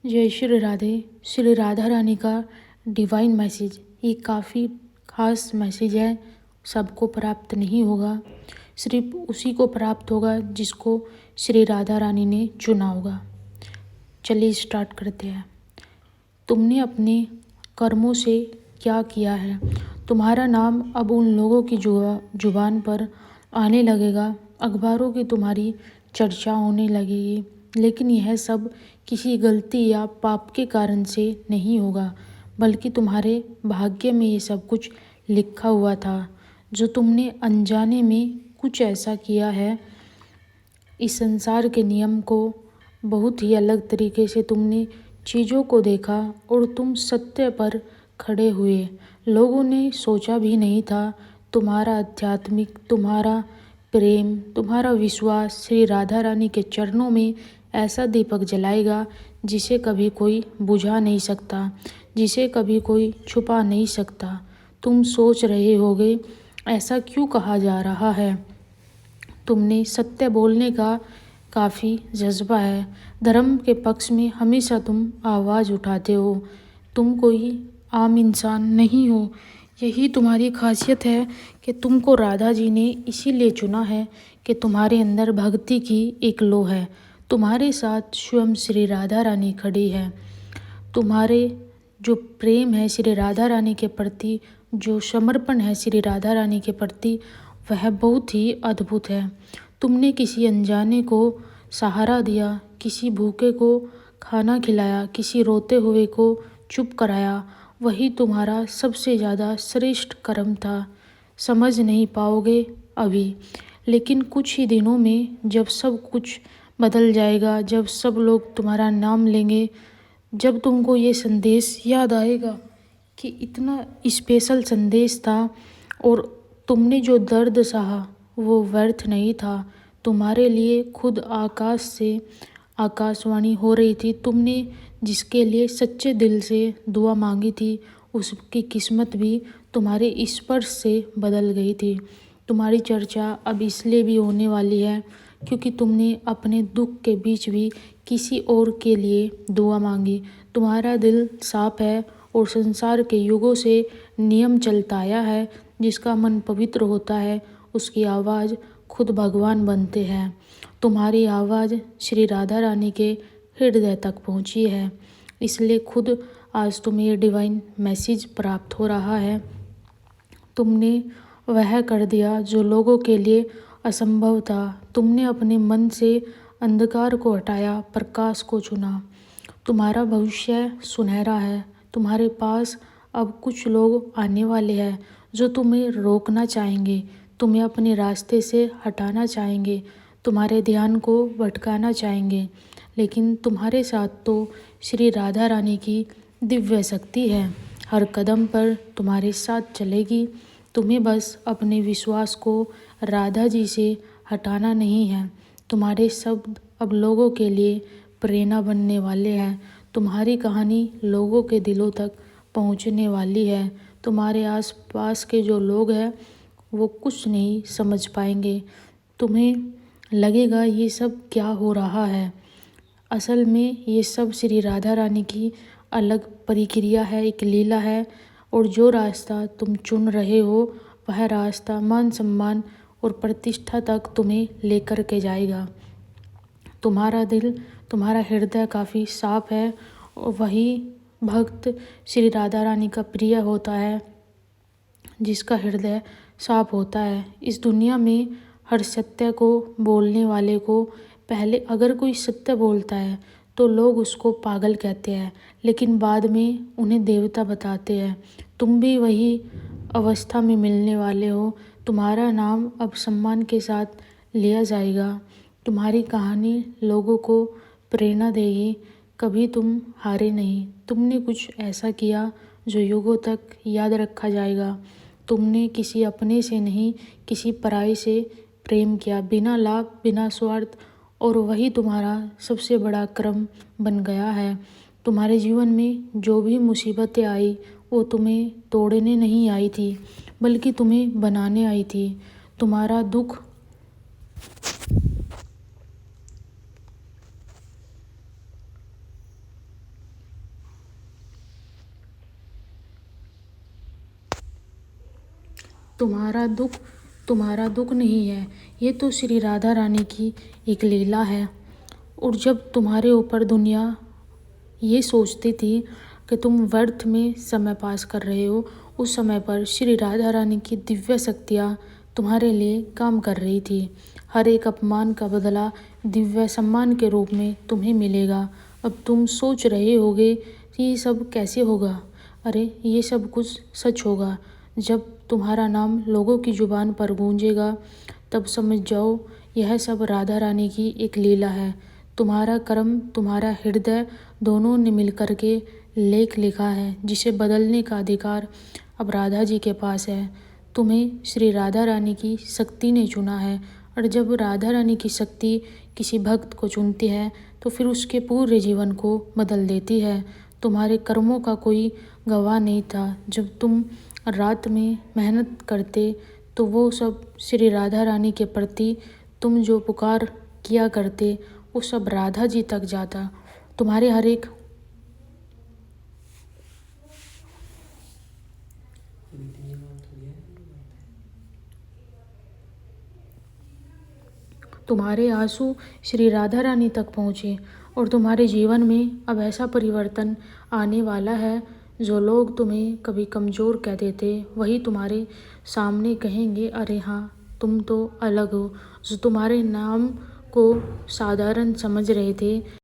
जय श्री राधे। श्री राधा रानी का divine message, ये काफ़ी खास मैसेज है। सबको प्राप्त नहीं होगा, सिर्फ उसी को प्राप्त होगा जिसको श्री राधा रानी ने चुना होगा। चलिए स्टार्ट करते हैं। तुमने अपने कर्मों से क्या किया है, तुम्हारा नाम अब उन लोगों की जुबान पर आने लगेगा, अखबारों की तुम्हारी चर्चा होने लगेगी। लेकिन यह सब किसी गलती या पाप के कारण से नहीं होगा, बल्कि तुम्हारे भाग्य में ये सब कुछ लिखा हुआ था। जो तुमने अनजाने में कुछ ऐसा किया है, इस संसार के नियम को बहुत ही अलग तरीके से तुमने चीज़ों को देखा और तुम सत्य पर खड़े हुए। लोगों ने सोचा भी नहीं था तुम्हारा आध्यात्मिक, तुम्हारा प्रेम, तुम्हारा विश्वास श्री राधा रानी के चरणों में ऐसा दीपक जलाएगा जिसे कभी कोई बुझा नहीं सकता, जिसे कभी कोई छुपा नहीं सकता। तुम सोच रहे होगे ऐसा क्यों कहा जा रहा है, तुमने सत्य बोलने का काफ़ी जज्बा है, धर्म के पक्ष में हमेशा तुम आवाज़ उठाते हो, तुम कोई आम इंसान नहीं हो। यही तुम्हारी खासियत है कि तुमको राधा जी ने इसीलिए चुना है कि तुम्हारे अंदर भक्ति की एक लो है। तुम्हारे साथ स्वयं श्री राधा रानी खड़ी है। तुम्हारे जो प्रेम है श्री राधा रानी के प्रति, जो समर्पण है श्री राधा रानी के प्रति, वह बहुत ही अद्भुत है। तुमने किसी अनजाने को सहारा दिया, किसी भूखे को खाना खिलाया, किसी रोते हुए को चुप कराया। वही तुम्हारा सबसे ज़्यादा श्रेष्ठ कर्म था। समझ नहीं पाओगे अभी, लेकिन कुछ ही दिनों में जब सब कुछ बदल जाएगा, जब सब लोग तुम्हारा नाम लेंगे, जब तुमको ये संदेश याद आएगा कि इतना स्पेशल संदेश था और तुमने जो दर्द सहा वो व्यर्थ नहीं था। तुम्हारे लिए खुद आकाश से आकाशवाणी हो रही थी। तुमने जिसके लिए सच्चे दिल से दुआ मांगी थी, उसकी किस्मत भी तुम्हारे स्पर्श से बदल गई थी। तुम्हारी चर्चा अब इसलिए भी होने वाली है क्योंकि तुमने अपने दुख के बीच भी किसी और के लिए दुआ मांगी। तुम्हारा दिल साफ है और संसार के युगों से नियम चलता आया है, जिसका मन पवित्र होता है उसकी आवाज़ खुद भगवान बनते हैं। तुम्हारी आवाज़ श्री राधा रानी के हृदय तक पहुंची है, इसलिए खुद आज तुम्हें ये डिवाइन मैसेज प्राप्त हो रहा है। तुमने वह कर दिया जो लोगों के लिए असंभव था। तुमने अपने मन से अंधकार को हटाया, प्रकाश को चुना। तुम्हारा भविष्य सुनहरा है। तुम्हारे पास अब कुछ लोग आने वाले हैं जो तुम्हें रोकना चाहेंगे, तुम्हें अपने रास्ते से हटाना चाहेंगे, तुम्हारे ध्यान को भटकाना चाहेंगे। लेकिन तुम्हारे साथ तो श्री राधा रानी की दिव्य शक्ति है, हर कदम पर तुम्हारे साथ चलेगी। तुम्हें बस अपने विश्वास को राधा जी से हटाना नहीं है। तुम्हारे शब्द अब लोगों के लिए प्रेरणा बनने वाले हैं। तुम्हारी कहानी लोगों के दिलों तक पहुंचने वाली है। तुम्हारे आसपास के जो लोग हैं वो कुछ नहीं समझ पाएंगे। तुम्हें लगेगा ये सब क्या हो रहा है, असल में ये सब श्री राधा रानी की अलग प्रक्रिया है, एक लीला है। और जो रास्ता तुम चुन रहे हो वह रास्ता मान सम्मान और प्रतिष्ठा तक तुम्हें लेकर के जाएगा। तुम्हारा दिल, तुम्हारा हृदय काफ़ी साफ है और वही भक्त श्री राधा रानी का प्रिय होता है जिसका हृदय साफ होता है। इस दुनिया में हर सत्य को बोलने वाले को पहले अगर कोई सत्य बोलता है तो लोग उसको पागल कहते हैं, लेकिन बाद में उन्हें देवता बताते हैं। तुम भी वही अवस्था में मिलने वाले हो। तुम्हारा नाम अब सम्मान के साथ लिया जाएगा। तुम्हारी कहानी लोगों को प्रेरणा देगी। कभी तुम हारे नहीं। तुमने कुछ ऐसा किया जो युगों तक याद रखा जाएगा। तुमने किसी अपने से नहीं, किसी पराई से प्रेम किया, बिना लाभ, बिना स्वार्थ, और वही तुम्हारा सबसे बड़ा कर्म बन गया है। तुम्हारे जीवन में जो भी मुसीबतें आई वो तुम्हें तोड़ने नहीं आई थी, बल्कि तुम्हें बनाने आई थी। तुम्हारा दुख तुम्हारा दुख नहीं है, ये तो श्री राधा रानी की एक लीला है। और जब तुम्हारे ऊपर दुनिया ये सोचती थी कि तुम व्यर्थ में समय पास कर रहे हो, उस समय पर श्री राधा रानी की दिव्य शक्तियाँ तुम्हारे लिए काम कर रही थी। हर एक अपमान का बदला दिव्य सम्मान के रूप में तुम्हें मिलेगा। अब तुम सोच रहे होगे कि ये सब कैसे होगा। अरे ये सब कुछ सच होगा। जब तुम्हारा नाम लोगों की जुबान पर गूंजेगा तब समझ जाओ यह सब राधा रानी की एक लीला है। तुम्हारा कर्म, तुम्हारा हृदय दोनों ने मिलकर के लेख लिखा है, जिसे बदलने का अधिकार अब राधा जी के पास है। तुम्हें श्री राधा रानी की शक्ति ने चुना है, और जब राधा रानी की शक्ति किसी भक्त को चुनती है तो फिर उसके पूरे जीवन को बदल देती है। तुम्हारे कर्मों का कोई गवाह नहीं था। जब तुम रात में मेहनत करते तो वो सब श्री राधा रानी के प्रति तुम जो पुकार किया करते वो सब राधा जी तक जाता। तुम्हारे हर एक तुम्हारे आंसू श्री राधा रानी तक पहुँचे, और तुम्हारे जीवन में अब ऐसा परिवर्तन आने वाला है। जो लोग तुम्हें कभी कमज़ोर कहते थे वही तुम्हारे सामने कहेंगे, अरे हाँ तुम तो अलग हो। जो तुम्हारे नाम को साधारण समझ रहे थे